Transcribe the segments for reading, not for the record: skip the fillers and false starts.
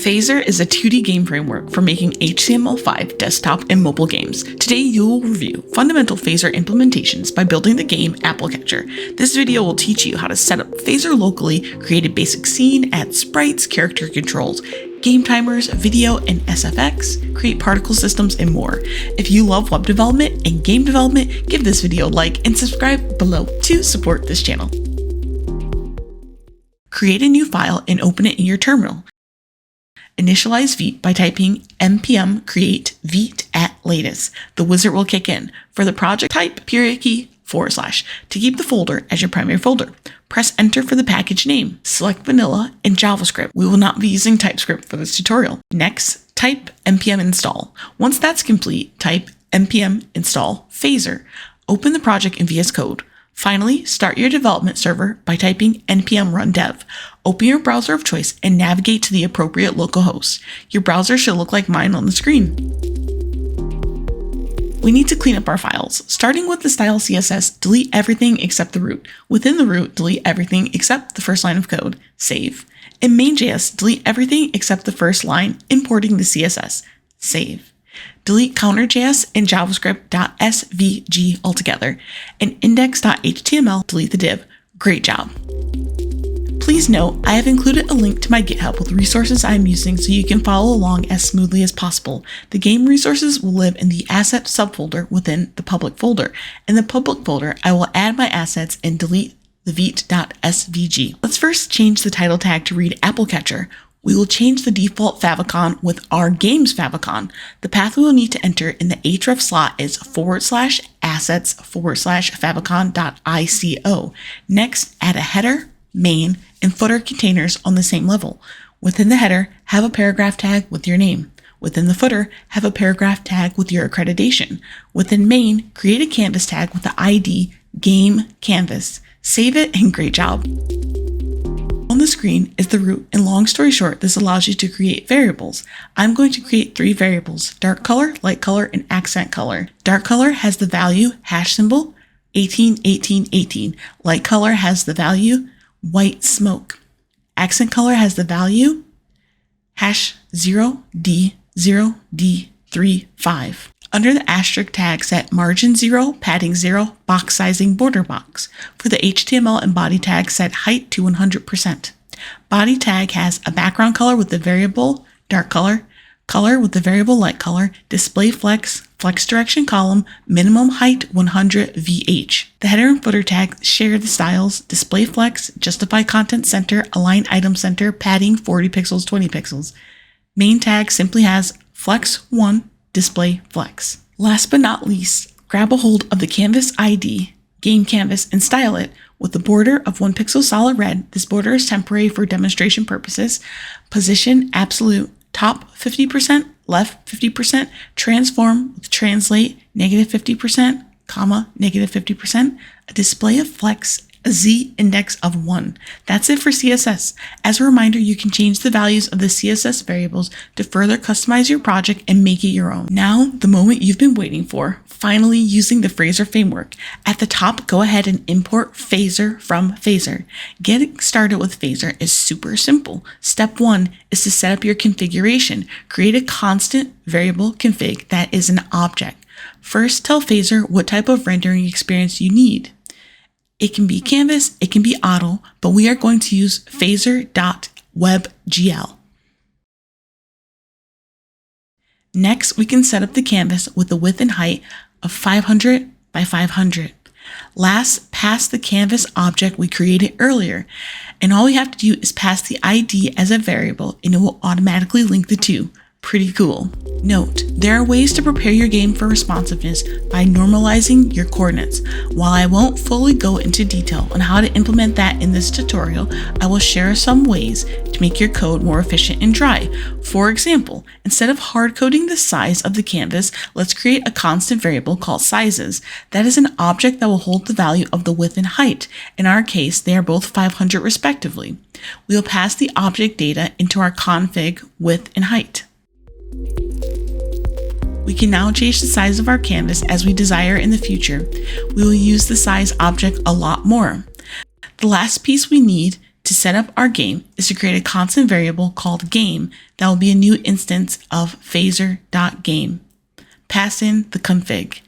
Phaser is a 2D game framework for making HTML5 desktop and mobile games. Today you will review fundamental Phaser implementations by building the game Applecatcher. This video will teach you how to set up Phaser locally, create a basic scene, add sprites, character controls, game timers, video and SFX, create particle systems, and more. If you love web development and game development, give this video a like and subscribe below to support this channel. Create a new file and open it in your terminal. Initialize Vite by typing npm create Vite at latest. The wizard will kick in. For the project, type !// to keep the folder as your primary folder. Press enter for the package name. Select vanilla and JavaScript. We will not be using TypeScript for this tutorial. Next, type npm install. Once that's complete, type npm install Phaser. Open the project in VS Code. Finally, start your development server by typing npm run dev. Open your browser of choice and navigate to the appropriate localhost. Your browser should look like mine on the screen. We need to clean up our files. Starting with the style CSS, delete everything except the root. Within the root, delete everything except the first line of code. Save. In main.js, delete everything except the first line, importing the CSS. Save. Delete counter.js and javascript.svg altogether. And index.html, delete the div. Great job. Please note, I have included a link to my GitHub with resources I am using so you can follow along as smoothly as possible. The game resources will live in the asset subfolder within the public folder. In the public folder, I will add my assets and delete the vite.svg. Let's first change the title tag to read Applecatcher. We will change the default favicon with our game's favicon. The path we will need to enter in the href slot is /assets/favicon.ico. Next, add a header, main, and footer containers on the same level. Within the header, have a paragraph tag with your name. Within the footer, have a paragraph tag with your accreditation. Within main, create a canvas tag with the ID game canvas. Save it and great job. On the screen is the root, and long story short, this allows you to create variables. I'm going to create 3 variables: dark color, light color, and accent color. Dark color has the value #symbol 181818. Light color has the value white smoke. Accent color has the value #0D0D35. Under the asterisk tag, set margin 0, padding 0, box sizing border box. For the HTML and body tag, set height to 100%. Body tag has a background color with the variable dark color, color with the variable light color, display flex, flex direction column, minimum height 100 VH. The header and footer tags share the styles, display flex, justify content center, align item center, padding 40 pixels, 20 pixels. Main tag simply has flex 1, display flex. Last but not least, grab a hold of the canvas ID, game canvas, and style it with a border of 1 pixel solid red. This border is temporary for demonstration purposes. Position absolute, top 50%, left 50%, transform with translate -50%, -50%, a display of flex, a Z index of 1. That's it for CSS. As a reminder, you can change the values of the CSS variables to further customize your project and make it your own. Now, the moment you've been waiting for, finally using the Phaser framework. At the top, go ahead and import Phaser from Phaser. Getting started with Phaser is super simple. Step 1 is to set up your configuration. Create a constant variable config that is an object. First, tell Phaser what type of rendering experience you need. It can be canvas, it can be auto, but we are going to use phaser.webgl. Next, we can set up the canvas with a width and height of 500 by 500. Last, pass the canvas object we created earlier, and all we have to do is pass the ID as a variable and it will automatically link the two. Pretty cool. Note, there are ways to prepare your game for responsiveness by normalizing your coordinates. While I won't fully go into detail on how to implement that in this tutorial, I will share some ways to make your code more efficient and dry. For example, instead of hard coding the size of the canvas, let's create a constant variable called sizes. That is an object that will hold the value of the width and height. In our case, they are both 500 respectively. We will pass the object data into our config width and height. We can now change the size of our canvas as we desire in the future. We will use the size object a lot more. The last piece we need to set up our game is to create a constant variable called game that will be a new instance of phaser.game. Pass in the config.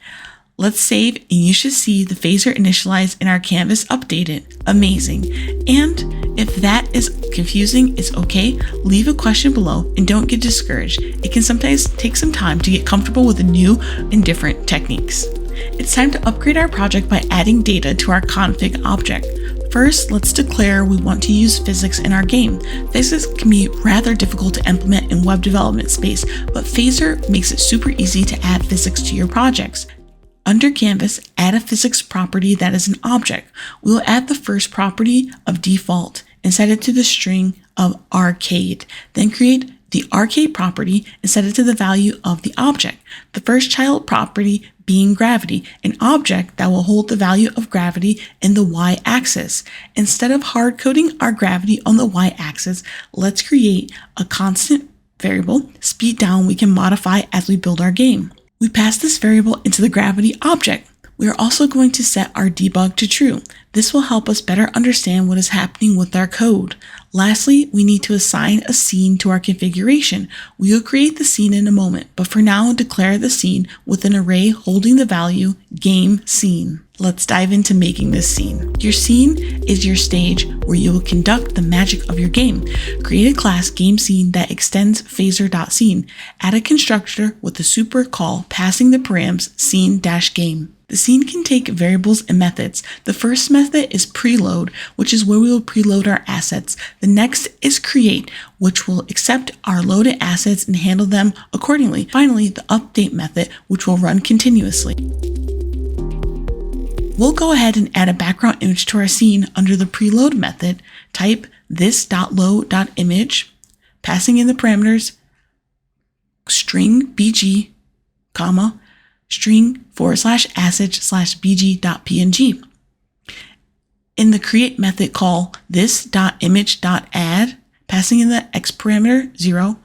Let's save, and you should see the phaser initialized in our canvas updated. Amazing. And if that is confusing, it's okay. Leave a question below and don't get discouraged. It can sometimes take some time to get comfortable with the new and different techniques. It's time to upgrade our project by adding data to our config object. First, let's declare we want to use physics in our game. Physics can be rather difficult to implement in web development space, but Phaser makes it super easy to add physics to your projects. Under Canvas, add a physics property that is an object. We will add the first property of default and set it to the string of arcade. Then create the arcade property and set it to the value of the object. The first child property being gravity, an object that will hold the value of gravity in the y-axis. Instead of hard coding our gravity on the y-axis, let's create a constant variable, speed down, we can modify as we build our game. We pass this variable into the gravity object. We are also going to set our debug to true. This will help us better understand what is happening with our code. Lastly, we need to assign a scene to our configuration. We will create the scene in a moment, but for now, declare the scene with an array holding the value game scene. Let's dive into making this scene. Your scene is your stage where you will conduct the magic of your game. Create a class game scene that extends phaser.scene. Add a constructor with a super call passing the params scene-game. The scene can take variables and methods. The first method is preload, which is where we will preload our assets. The next is create, which will accept our loaded assets and handle them accordingly. Finally, the update method, which will run continuously. We'll go ahead and add a background image to our scene under the preload method. Type this.load.image, passing in the parameters string bg, comma, string /assets/bg.png. In the create method, call this.image.add, passing in the x parameter 0,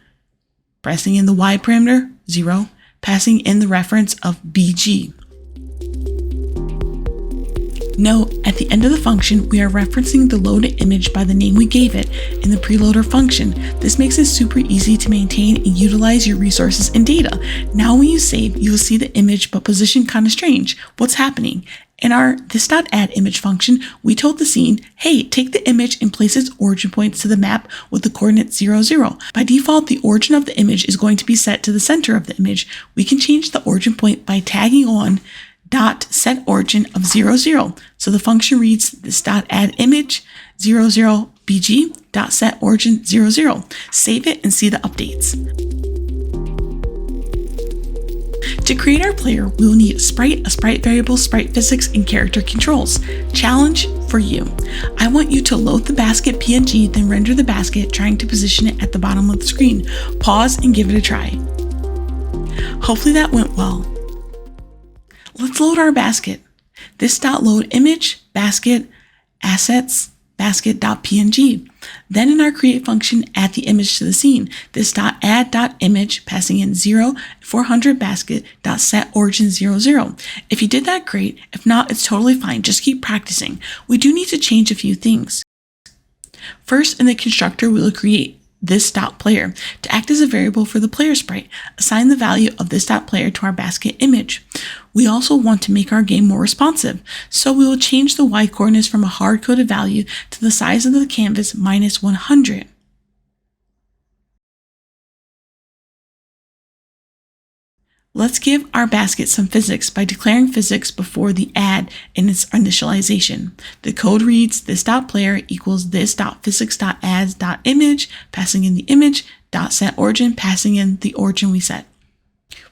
passing in the y parameter 0, passing in the reference of bg. Note, at the end of the function, we are referencing the loaded image by the name we gave it in the preloader function. This makes it super easy to maintain and utilize your resources and data. Now when you save, you will see the image but positioned kind of strange. What's happening? In our this.addImage function, we told the scene, hey, take the image and place its origin points to the map with the coordinate 0, 0. By default, the origin of the image is going to be set to the center of the image. We can change the origin point by tagging on .set origin of 0, 0. So the function reads this.addImage 0, 0 bg .set origin 0, 0. Save it and see the updates. To create our player, we will need a sprite variable, sprite physics, and character controls. Challenge for you. I want you to load the basket PNG, then render the basket, trying to position it at the bottom of the screen. Pause and give it a try. Hopefully that went well. Let's load our basket. This.load image, basket, assets, basket.png. Then in our create function, add the image to the scene. This.add.image, passing in 0, 400 basket.set origin 0, 0. If you did that, great. If not, it's totally fine. Just keep practicing. We do need to change a few things. First, in the constructor, we will create this.player to act as a variable for the player sprite. Assign the value of this.player to our basket image. We also want to make our game more responsive, so we will change the y coordinates from a hard-coded value to the size of the canvas -100. Let's give our basket some physics by declaring physics before the add in its initialization. The code reads this.player equals this.physics.adds.image, passing in the image, .set origin, passing in the origin we set.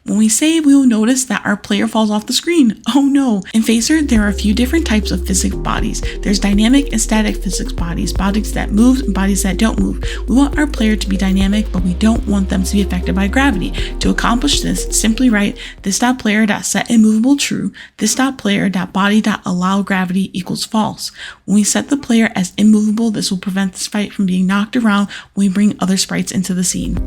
When we save, we will notice that our player falls off the screen. Oh no! In Phaser, there are a few different types of physics bodies. There's dynamic and static physics bodies, bodies that move and bodies that don't move. We want our player to be dynamic, but we don't want them to be affected by gravity. To accomplish this, simply write this.player.setImmovable true, this.player.body.allow gravity equals false. When we set the player as immovable, this will prevent the sprite from being knocked around when we bring other sprites into the scene.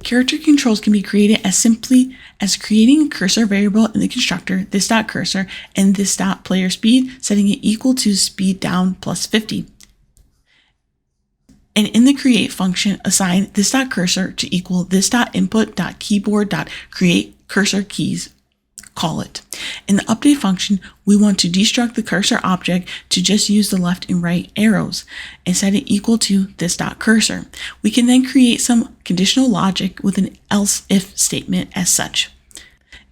Character controls can be created as simply as creating a cursor variable in the constructor, this.cursor, and this.player speed, setting it equal to speed down plus 50. And in the create function, assign this.cursor to equal this.input.keyboard.create cursor keys. Call it. In the update function, we want to destruct the cursor object to just use the left and right arrows and set it equal to this.cursor. We can then create some conditional logic with an else if statement as such.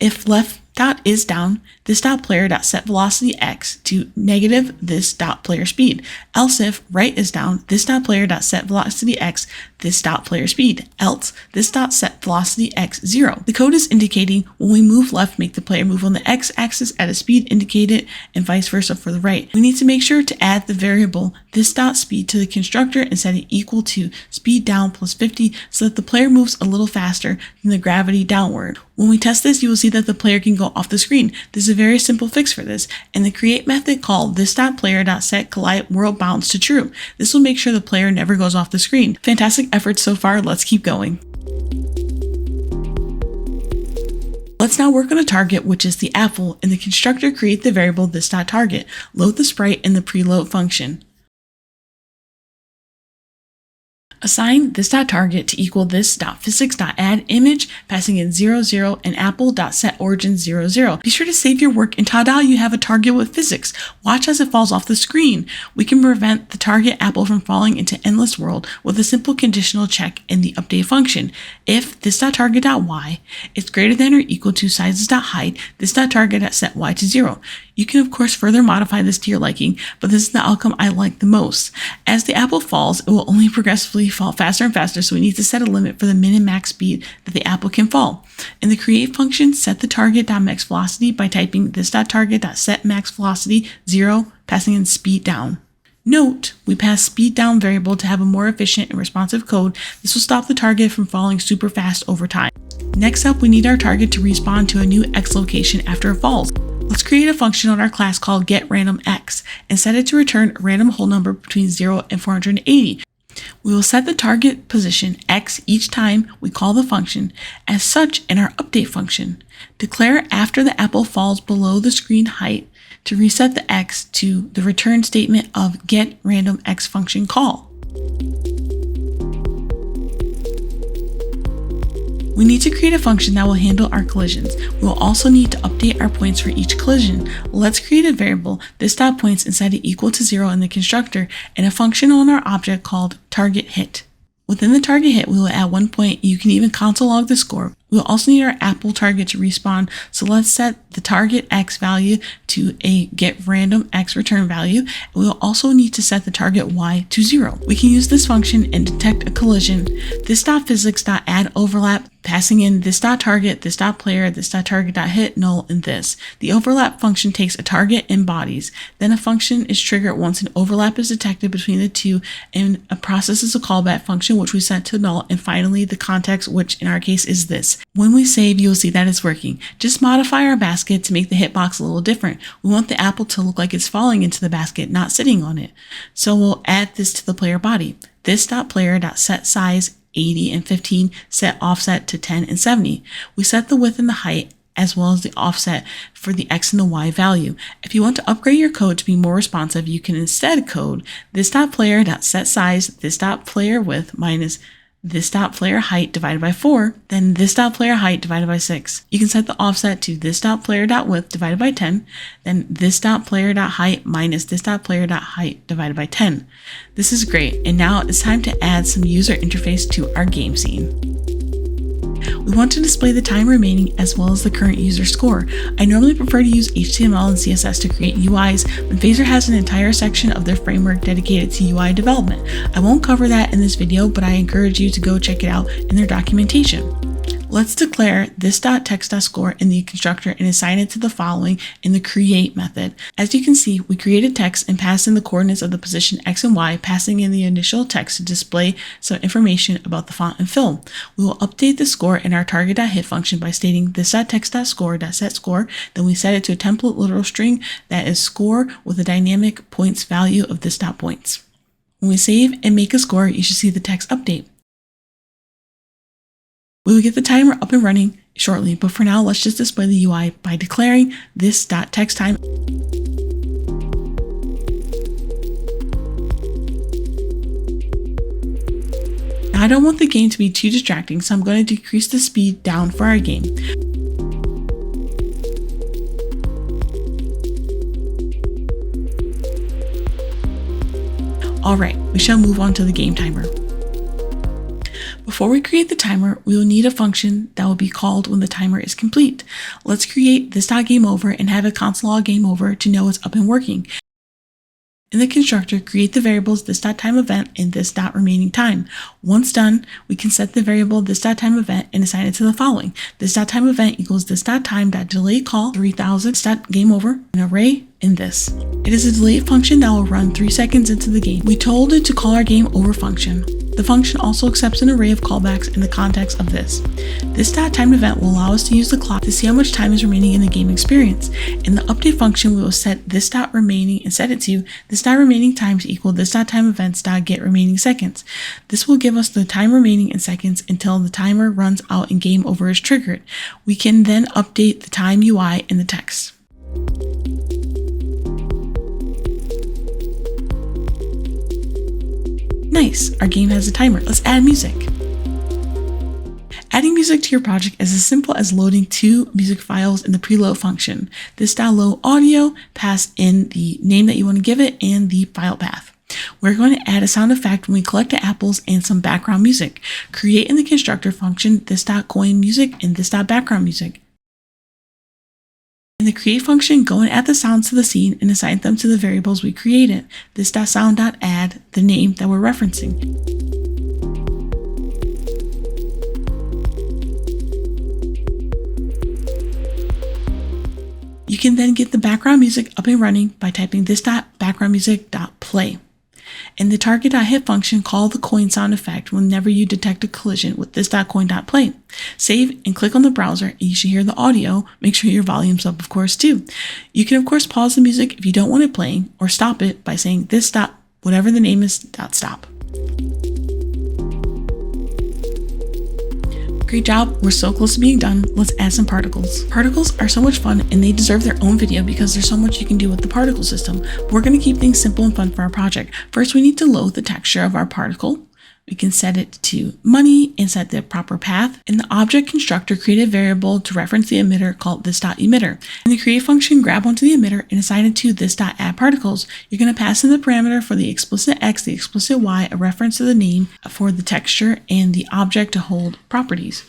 If left dot is down, this.player.set velocity x to negative this.player speed. Else if right is down, this.player.set velocity x this.player speed. Else this.set velocity x 0. The code is indicating when we move left, make the player move on the x-axis at a speed indicated and vice versa for the right. We need to make sure to add the variable this.speed to the constructor and set it equal to speed down plus 50 so that the player moves a little faster than the gravity downward. When we test this, you will see that the player can go off the screen. This is a very simple fix for this. In the create method, call this.player.set collide world bounds to true. This will make sure the player never goes off the screen. Fantastic efforts so far. Let's keep going. Let's now work on a target, which is the apple. In the constructor, create the variable this.target. Load the sprite in the preload function. Assign this.target to equal this.physics.addImage, passing in 0, 0, and apple.setOrigin 0, 0. Be sure to save your work, and ta-da, you have a target with physics. Watch as it falls off the screen. We can prevent the target apple from falling into endless world with a simple conditional check in the update function. If this.target.y is greater than or equal to sizes.height, this.target.setY to 0. You can of course further modify this to your liking, but this is the outcome I like the most. As the apple falls, it will only progressively fall faster and faster, so we need to set a limit for the min and max speed that the apple can fall. In the create function, set the target.max velocity by typing this.target.setMaxVelocity 0, passing in speed down. Note, we pass speed down variable to have a more efficient and responsive code. This will stop the target from falling super fast over time. Next up, we need our target to respawn to a new X location after it falls. Let's create a function on our class called getRandomX and set it to return a random whole number between 0 and 480. We will set the target position X each time we call the function as such in our update function. Declare after the apple falls below the screen height to reset the X to the return statement of getRandomX function call. We need to create a function that will handle our collisions. We will also need to update our points for each collision. Let's create a variable, this.points, and set it equal to 0 in the constructor, and a function on our object called targetHit. Within the target hit, we will add 1 point. You can even console log the score. We will also need our apple target to respawn, so let's set the target X value to a getRandomX return value. And we will also need to set the target Y to 0. We can use this function and detect a collision. This.physics.addOverlap, passing in this.target, this.player, this.target.hit, null, and this. The overlap function takes a target and bodies. Then a function is triggered once an overlap is detected between the two, and a processes a callback function, which we set to null, and finally the context, which in our case is this. When we save, you'll see that it's working. Just modify our basket to make the hitbox a little different. We want the apple to look like it's falling into the basket, not sitting on it. So we'll add this to the player body. This.player.setSize 80 and 15, set offset to 10 and 70. We set the width and the height as well as the offset for the X and the Y value. If you want to upgrade your code to be more responsive, you can instead code this.player.setSize, this.playerWidth minus this.playerHeight divided by 4, then this.playerHeight divided by 6. You can set the offset to this.player.width divided by 10, then this.player.height minus this.player.height divided by 10. This is great, and now it's time to add some user interface to our game scene. We want to display the time remaining as well as the current user score. I normally prefer to use HTML and CSS to create UIs, but Phaser has an entire section of their framework dedicated to UI development. I won't cover that in this video, but I encourage you to go check it out in their documentation. Let's declare this.text.score in the constructor and assign it to the following in the create method. As you can see, we created text and passed in the coordinates of the position X and Y, passing in the initial text to display some information about the font and fill. We will update the score in our target.hit function by stating this.text.score.setScore. Then we set it to a template literal string that is score with a dynamic points value of this.points. When we save and make a score, you should see the text update. We will get the timer up and running shortly, but for now, let's just display the UI by declaring this.textTime. Now, I don't want the game to be too distracting, so I'm going to decrease the speed down for our game. Alright, we shall move on to the game timer. Before we create the timer, we will need a function that will be called when the timer is complete. Let's create this.gameOver and have a console log gameover to know it's up and working. In the constructor, create the variables this.timeEvent and this.remaining-time. Once done, we can set the variable this.timeEvent and assign it to the following. This.timeEvent equals this.time.delayCall 3000.gameover, an array in this. It is a delay function that will run 3 seconds into the game. We told it to call our gameOver function. The function also accepts an array of callbacks in the context of this. This.timeEvent will allow us to use the clock to see how much time is remaining in the game experience. In the update function, we will set this.remaining and set it to this.remaining times equal this.timeEvents.getRemaining seconds. This will give us the time remaining in seconds until the timer runs out and game over is triggered. We can then update the time UI in the text. Nice, our game has a timer. Let's add music. Adding music to your project is as simple as loading 2 music files in the preload function. This.load audio, pass in the name that you want to give it and the file path. We're going to add a sound effect when we collect the apples and some background music. Create in the constructor function this.coin music and this.background music. In the create function, go and add the sounds to the scene and assign them to the variables we created. This.sound.add the name that we're referencing. You can then get the background music up and running by typing this.backgroundmusic.play. In the target.hit function, call the coin sound effect whenever you detect a collision with this.coin.play. Save and click on the browser and you should hear the audio. Make sure your volume's up, of course, too. You can, of course, pause the music if you don't want it playing or stop it by saying this dot, whatever the name is, dot stop. Great job, we're so close to being done. Let's add some particles. Particles are so much fun and they deserve their own video because there's so much you can do with the particle system. We're going to keep things simple and fun for our project. First, we need to load the texture of our particle. We can set it to money and set the proper path. In the object constructor, create a variable to reference the emitter called this.emitter. In the create function, grab onto the emitter and assign it to this.addParticles. You're going to pass in the parameter for the explicit X, the explicit Y, a reference to the name for the texture, and the object to hold properties.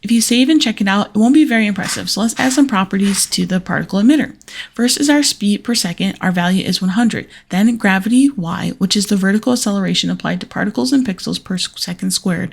If you save and check it out, it won't be very impressive. So let's add some properties to the particle emitter. First is our speed per second. Our value is 100. Then gravity Y, which is the vertical acceleration applied to particles and pixels per second squared.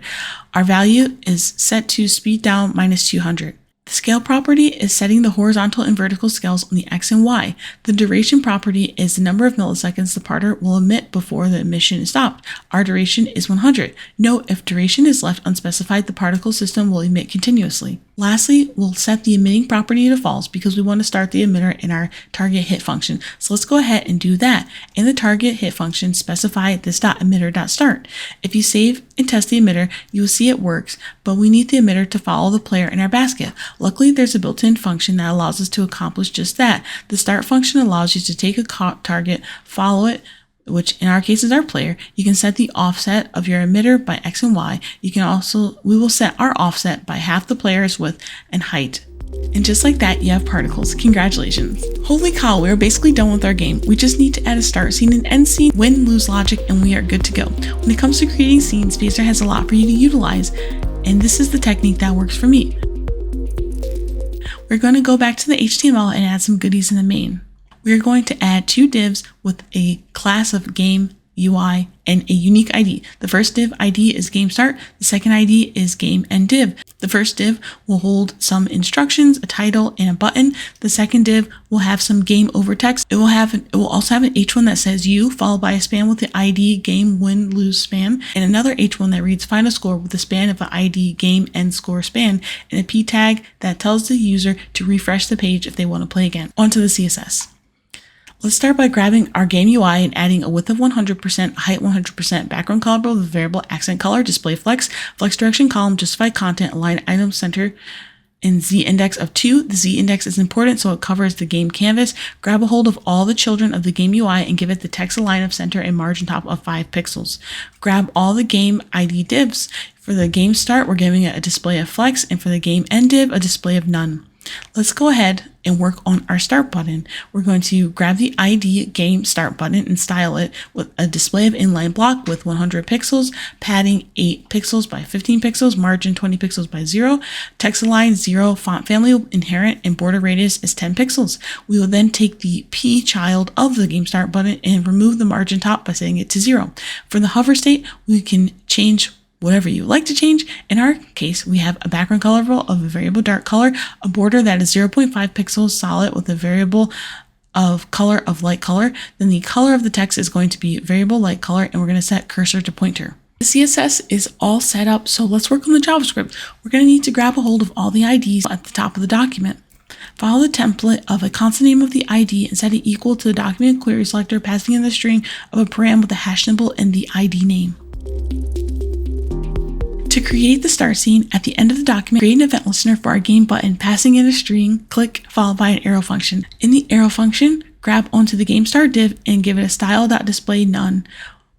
Our value is set to speed down minus 200. The scale property is setting the horizontal and vertical scales on the X and Y. The duration property is the number of milliseconds the particle will emit before the emission is stopped. Our duration is 100. Note, if duration is left unspecified, the particle system will emit continuously. Lastly, we'll set the emitting property to false because we want to start the emitter in our target hit function. So let's go ahead and do that. In the target hit function, specify this.emitter.start. If you save and test the emitter, you will see it works, but we need the emitter to follow the player in our basket. Luckily, there's a built-in function that allows us to accomplish just that. The start function allows you to take a target, follow it, which in our case is our player. You can set the offset of your emitter by X and Y. We will set our offset by half the player's width and height. And just like that, you have particles. Congratulations. Holy cow, we're basically done with our game. We just need to add a start scene and end scene, win, lose logic, and we are good to go. When it comes to creating scenes, Spacer has a lot for you to utilize, and this is the technique that works for me. We're going to go back to the HTML and add some goodies in the main. We are going to add 2 divs with a class of game UI and a unique ID. The first div ID is game start. The second ID is game end div. The first div will hold some instructions, a title, and a button. The second div will have some game over text. It will also have an H1 that says U, followed by a span with the ID game win lose span, and another H1 that reads final score with the span of the ID game end score span, and a P tag that tells the user to refresh the page if they want to play again. Onto the CSS. Let's start by grabbing our game UI and adding a width of 100%, height 100%, background color with variable accent color, display flex, flex direction column, justify content, align item center, and z-index of 2. The z-index is important so it covers the game canvas. Grab a hold of all the children of the game UI and give it the text align of center and margin top of 5 pixels. Grab all the game ID divs. For the game start, we're giving it a display of flex, and for the game end div, a display of none. Let's go ahead and work on our start button. We're going to grab the ID game start button and style it with a display of inline block with 100 pixels, padding 8 pixels by 15 pixels, margin 20 pixels by 0, text align 0, font family inherent, and border radius is 10 pixels. We will then take the P child of the game start button and remove the margin top by setting it to 0. For the hover state, we can change whatever you like to change. In our case, we have a background color of a variable dark color, a border that is 0.5 pixels solid with a variable of color of light color. Then the color of the text is going to be variable light color, and we're going to set cursor to pointer. The CSS is all set up, so let's work on the JavaScript. We're going to need to grab a hold of all the IDs at the top of the document. Follow the template of a constant name of the ID and set it equal to the document query selector, passing in the string of a param with a hash symbol and the ID name. To create the start scene, at the end of the document, create an event listener for our game button, passing in a string, click, followed by an arrow function. In the arrow function, grab onto the game start div and give it a style.display none.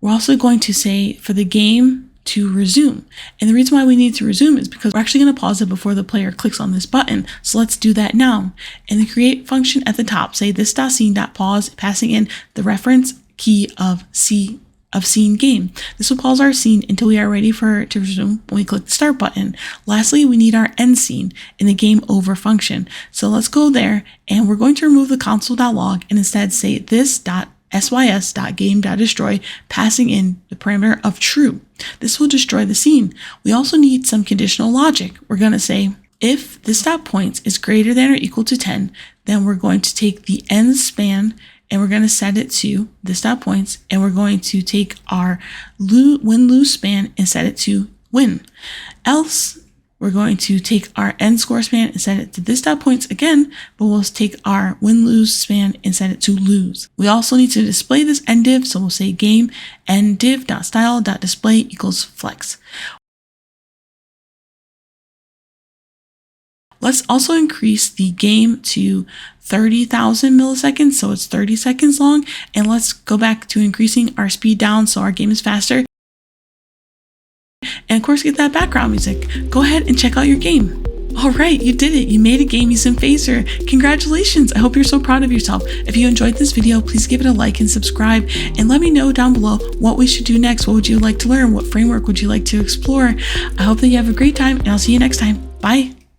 We're also going to say for the game to resume. And the reason why we need to resume is because we're actually going to pause it before the player clicks on this button. So let's do that now. In the create function at the top, say this.scene.pause, passing in the reference key of scene game. This will pause our scene until we are ready for it to resume when we click the start button. Lastly, we need our end scene in the game over function. So let's go there, and we're going to remove the console.log and instead say this.sys.game.destroy, passing in the parameter of true. This will destroy the scene. We also need some conditional logic. We're going to say if this.points is greater than or equal to 10, then we're going to take the end span and we're going to set it to this.points, and we're going to take our win-lose span and set it to win. Else, we're going to take our end score span and set it to this.points again, but we'll take our win-lose span and set it to lose. We also need to display this end div, so we'll say game end div.style.display equals flex. Let's also increase the game to 30,000 milliseconds, so it's 30 seconds long. And let's go back to increasing our speed down so our game is faster. And of course, get that background music. Go ahead and check out your game. All right, you did it. You made a game using Phaser. Congratulations. I hope you're so proud of yourself. If you enjoyed this video, please give it a like and subscribe. And let me know down below what we should do next. What would you like to learn? What framework would you like to explore? I hope that you have a great time, and I'll see you next time. Bye.